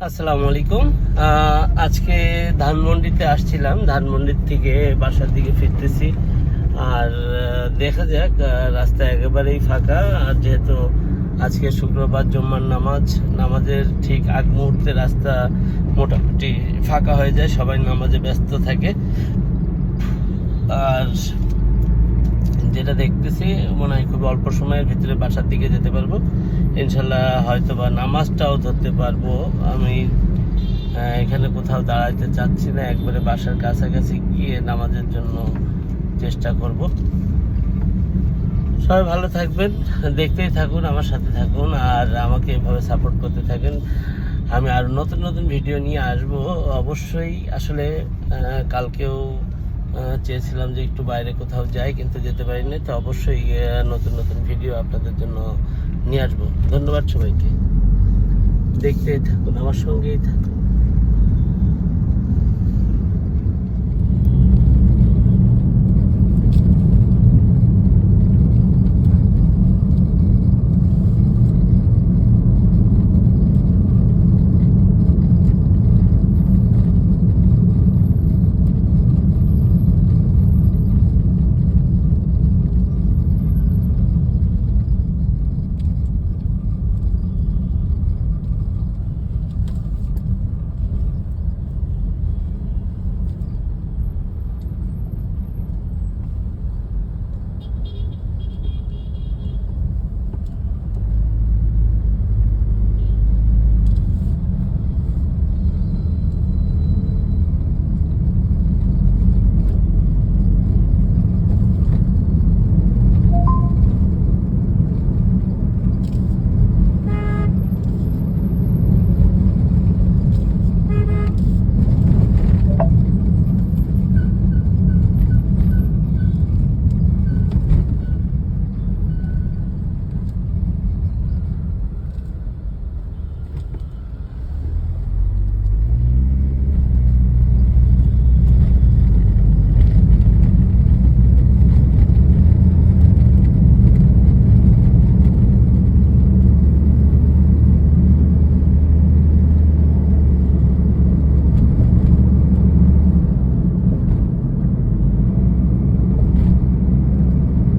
আসসালামু আলাইকুম। আজকে ধানমন্ডিতে আসছিলাম, ধানমন্ডির থেকে বাসার দিকে ফিরতেছি। আর দেখা যাক, রাস্তা একেবারেই ফাঁকা। আর যেহেতু আজকে শুক্রবার জুম্মার নামাজের ঠিক আগ মুহূর্তে রাস্তা মোটামুটি ফাঁকা হয়ে যায়, সবাই নামাজে ব্যস্ত থাকে। আর যেটা দেখতেছি মনে হয় খুব অল্প সময়ের ভিতরে বাসার দিকে যেতে পারবো ইনশাল্লাহ। হয়তো বা নামাজটাও ধরতে পারবো। আমি এখানে কোথাও দাঁড়াইতে চাচ্ছি না, একবারে বাসার কাছাকাছি গিয়ে নামাজের জন্য চেষ্টা করব। সবাই ভালো থাকবেন, দেখতেই থাকুন, আমার সাথে থাকুন, আর আমাকে এভাবে সাপোর্ট করতে থাকেন। আমি আরও নতুন নতুন ভিডিও নিয়ে আসব অবশ্যই। আসলে কালকেও চেয়েছিলাম যে একটু বাইরে কোথাও যাই, কিন্তু যেতে পারিনি। তো অবশ্যই নতুন নতুন ভিডিও আপনাদের জন্য নিয়ে আসবো। ধন্যবাদ সবাইকে, দেখতেই থাকুন, আমার সঙ্গেই থাকুন।